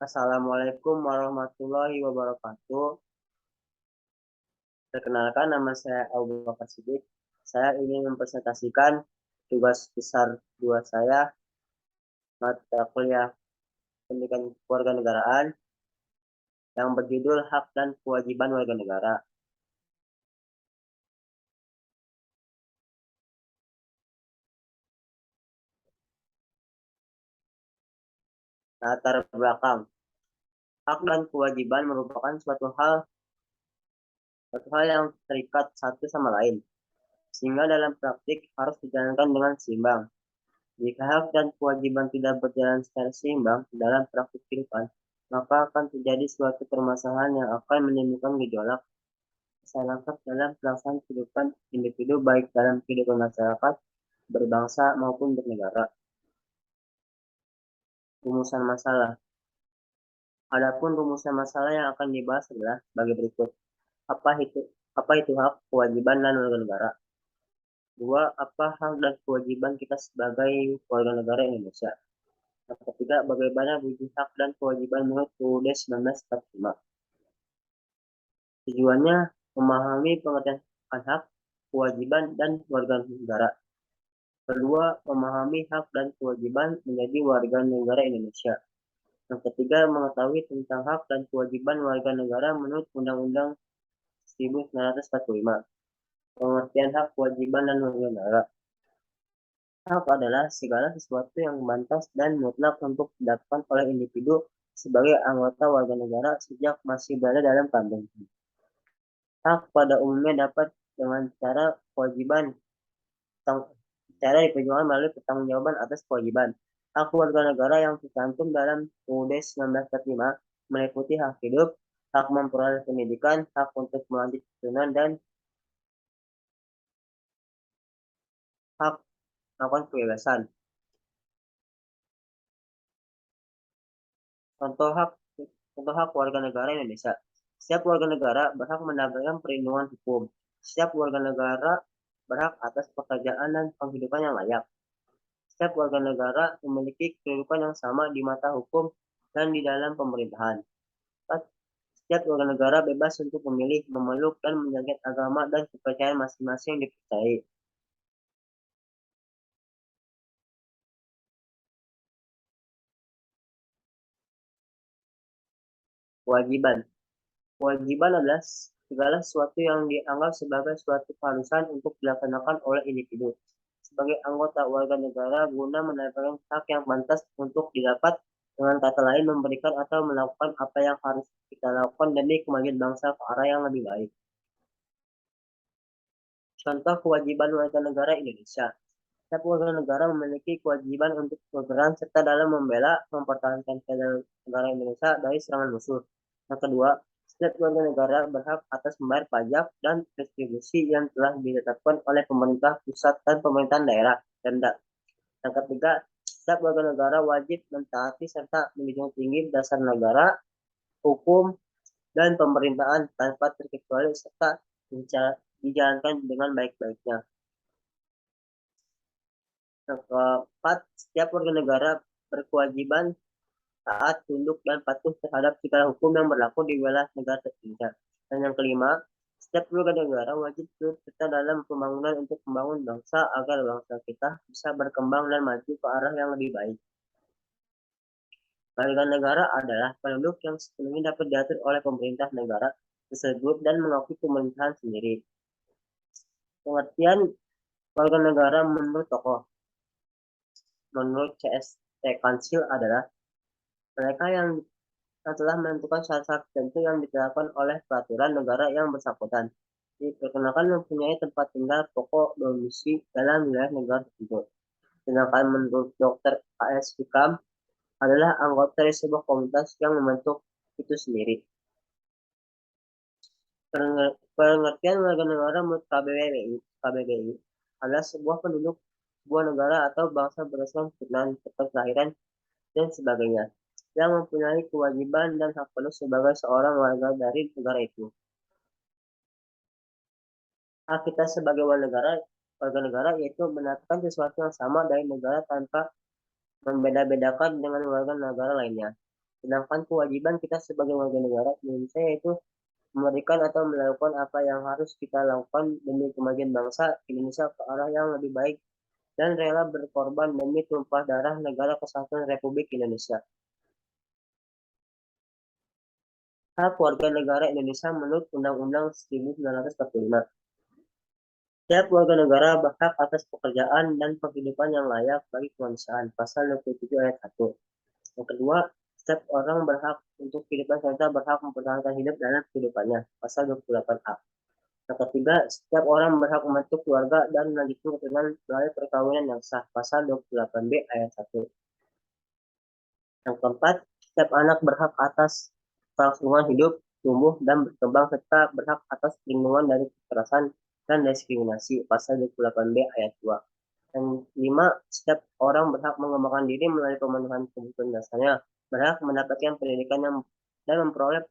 Assalamualaikum warahmatullahi wabarakatuh. Perkenalkan, nama saya Abu Bakar Siddiq. Saya ingin mempresentasikan tugas besar 2 saya, mata kuliah pendidikan kewarganegaraan yang berjudul Hak dan Kewajiban Warga Negara. Latar belakang. Hak dan kewajiban merupakan suatu hal yang terikat satu sama lain, sehingga dalam praktik harus dijalankan dengan seimbang. Jika hak dan kewajiban tidak berjalan secara seimbang dalam praktik kehidupan, maka akan terjadi suatu permasalahan yang akan menimbulkan gejolak masyarakat dalam pelaksanaan kehidupan individu baik dalam kehidupan masyarakat, berbangsa maupun bernegara. Rumusan masalah. Adapun rumusan masalah yang akan dibahas adalah sebagai berikut. Apa itu apa itu hak, kewajiban, dan warga negara? Dua, apa hak dan kewajiban kita sebagai warga negara Indonesia? Yang ketiga, bagaimana wujud hak dan kewajiban menurut UUD 1945? Tujuannya memahami pengertian akan hak, kewajiban, dan warga negara. Kedua, memahami hak dan kewajiban menjadi warga negara Indonesia. Yang ketiga, mengetahui tentang hak dan kewajiban warga negara menurut Undang-Undang 1945. Pengertian hak, kewajiban, dan warga negara. Hak adalah segala sesuatu yang pantas dan mutlak untuk didapatkan oleh individu sebagai anggota warga negara sejak masih berada dalam kandungan. Hak pada umumnya dapat dengan cara kewajiban, cara diperjuangkan melalui pertanggungjawaban atas kewajiban. Hak warga negara yang tercantum dalam UUD 1945 meliputi hak hidup, hak memperoleh pendidikan, hak untuk melanjut keturunan, dan hak melakukan kebebasan. Contoh hak Contoh hak warga negara Indonesia. Setiap warga negara berhak mendapatkan perlindungan hukum. Setiap warga negara berhak atas pekerjaan dan penghidupan yang layak. Setiap warga negara memiliki kedudukan yang sama di mata hukum dan di dalam pemerintahan. Setiap warga negara bebas untuk memilih, memeluk, dan menjaga agama dan kepercayaan masing-masing yang dipercayai. Kewajiban. Kewajiban adalah segala sesuatu yang dianggap sebagai suatu keharusan untuk dilaksanakan oleh individu sebagai anggota warga negara guna mendapatkan hak yang pantas untuk didapat, dengan kata lain memberikan atau melakukan apa yang harus kita lakukan demi kemajuan bangsa ke arah yang lebih baik. Contoh kewajiban warga negara Indonesia. Setiap warga negara memiliki kewajiban untuk berperan serta dalam membela mempertahankan negara Indonesia dari serangan musuh. Yang kedua, setiap warga negara berhak atas membayar pajak dan retribusi yang telah ditetapkan oleh pemerintah pusat dan pemerintahan daerah Pemda. Yang ketiga, setiap warga negara wajib mentaati serta menjunjung tinggi dasar negara, hukum, dan pemerintahan tanpa terkecuali serta dijalankan dengan baik-baiknya. Yang keempat, setiap warga negara berkewajiban taat, tunduk, dan patuh terhadap segala hukum yang berlaku di wilayah negara tertinggal. Dan yang kelima, setiap warga negara wajib turut serta dalam pembangunan untuk membangun bangsa agar bangsa kita bisa berkembang dan maju ke arah yang lebih baik. Warga negara adalah penduduk yang sepenuhnya dapat diatur oleh pemerintah negara tersebut dan mengakui pemerintahan sendiri. Pengertian warga negara menurut tokoh, menurut CST Kansil adalah mereka yang telah menentukan syarat-syarat tertentu yang ditetapkan oleh peraturan negara yang bersangkutan. Diperkenakan mempunyai tempat tinggal pokok domisili dalam wilayah negara tersebut. Sedangkan menurut Dr. A.S. Hikam adalah anggota dari sebuah komunitas yang membentuk itu sendiri. Pengertian warga negara menurut KBBI adalah sebuah penduduk sebuah negara atau bangsa berdasarkan keturunan, tempat kelahiran, dan sebagainya, yang mempunyai kewajiban dan hak penuh sebagai seorang warga dari negara itu. Hak kita sebagai warga negara yaitu mendapatkan sesuatu yang sama dari negara tanpa membeda-bedakan dengan warga negara lainnya. Sedangkan kewajiban kita sebagai warga negara Indonesia yaitu memberikan atau melakukan apa yang harus kita lakukan demi kemajuan bangsa Indonesia ke arah yang lebih baik dan rela berkorban demi tumpah darah negara kesatuan Republik Indonesia. Hak warga negara Indonesia menurut Undang-Undang 1945. Setiap warga negara berhak atas pekerjaan dan penghidupan yang layak bagi kemanusiaan. Pasal 27 ayat 1. Yang kedua, setiap orang berhak untuk kehidupan serta berhak mempertahankan hidup dalam kehidupannya. Pasal 28A. Yang ketiga, setiap orang berhak membentuk keluarga dan melanjutkan keturunan melalui perkawinan yang sah. Pasal 28B ayat 1. Yang keempat, setiap anak berhak atas kelangsungan hidup, tumbuh, dan berkembang serta berhak atas perlindungan dari kekerasan dan diskriminasi. Pasal 28B ayat 2. Yang kelima, setiap orang berhak mengembangkan diri melalui pemenuhan kebutuhan dasarnya, berhak mendapatkan pendidikan yang dan memperoleh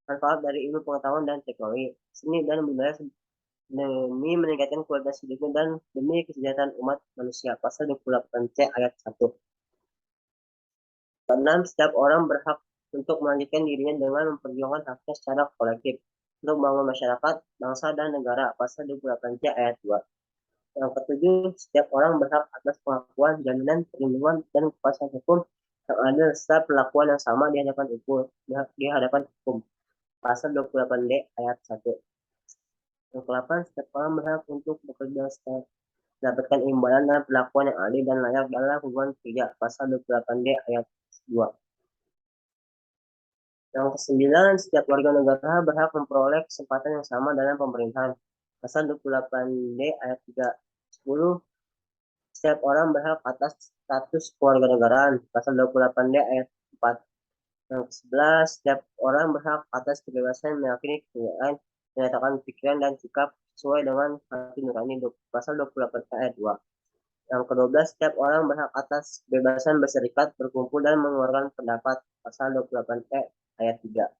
manfaat dari ilmu pengetahuan dan teknologi, seni dan budaya demi meningkatkan kualitas hidupnya dan demi kesejahteraan umat manusia. Pasal 28C ayat 1. Keenam, setiap orang berhak untuk melanjutkan dirinya dengan memperjuangkan haknya secara kolektif untuk membangun masyarakat, bangsa, dan negara. Pasal 28C ayat 2. Yang ketujuh, setiap orang berhak atas pengakuan, jaminan, perlindungan, dan kepastian hukum yang adil serta perlakuan yang sama di hadapan hukum. Pasal 28D ayat 1. Yang ke-8, setiap orang berhak untuk bekerja secara mendapatkan imbalan dan perlakuan yang adil dan layak dalam hubungan kerja. Pasal 28D ayat 2. Yang ke-9, setiap warga negara berhak memperoleh kesempatan yang sama dalam pemerintahan. Pasal 28D ayat 3. 10. Setiap orang berhak atas status kewarganegaraan. Pasal 28D ayat 4. Yang ke-11, setiap orang berhak atas kebebasan meyakini kepercayaan, menyatakan pikiran dan sikap sesuai dengan hati nurani. Pasal 28 ayat 2. Yang ke-12, setiap orang berhak atas kebebasan berserikat, berkumpul, dan mengeluarkan pendapat. Pasal 28E ayat 3.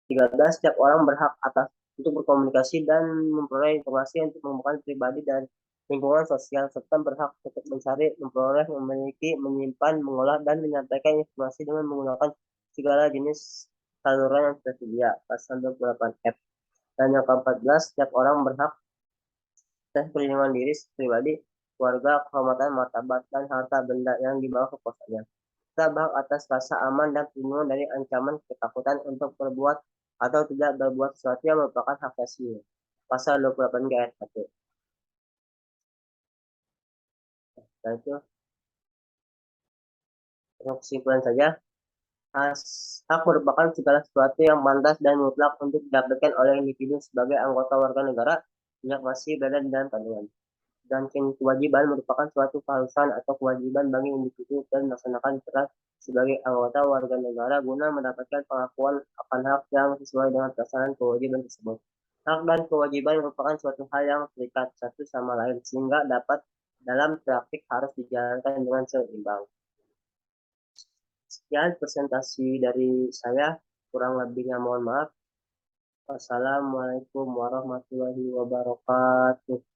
13, setiap orang berhak atas untuk berkomunikasi dan memperoleh informasi untuk mengembangkan pribadi dan lingkungan sosial, serta berhak untuk mencari, memperoleh, memiliki, menyimpan, mengolah, dan menyampaikan informasi dengan menggunakan segala jenis saluran yang tersedia. Pasal 28F. Dan yang ke-14, setiap orang berhak atas perlindungan diri pribadi, keluarga, kehormatan, martabat, dan harta benda yang dibawa kekuasaannya. Serta berhak atas rasa aman dan perlindungan dari ancaman ketakutan untuk berbuat atau tidak berbuat sesuatu yang merupakan hak asasi. Pasal 28 ayat 1. Dan itu untuk kesimpulan saja, hak merupakan segala sesuatu yang pantas dan mutlak untuk didapatkan oleh individu sebagai anggota warga negara sejak masih berada di dalam kandungan. Dan kewajiban merupakan suatu keharusan atau kewajiban bagi individu dan melaksanakan peran sebagai anggota warga negara guna mendapatkan pengakuan akan hak yang sesuai dengan pelaksanaan kewajiban tersebut. Hak dan kewajiban merupakan suatu hal yang terikat satu sama lain sehingga dapat dalam praktik harus dijalankan dengan seimbang. Sekian presentasi dari saya, kurang lebihnya mohon maaf. Wassalamualaikum warahmatullahi wabarakatuh.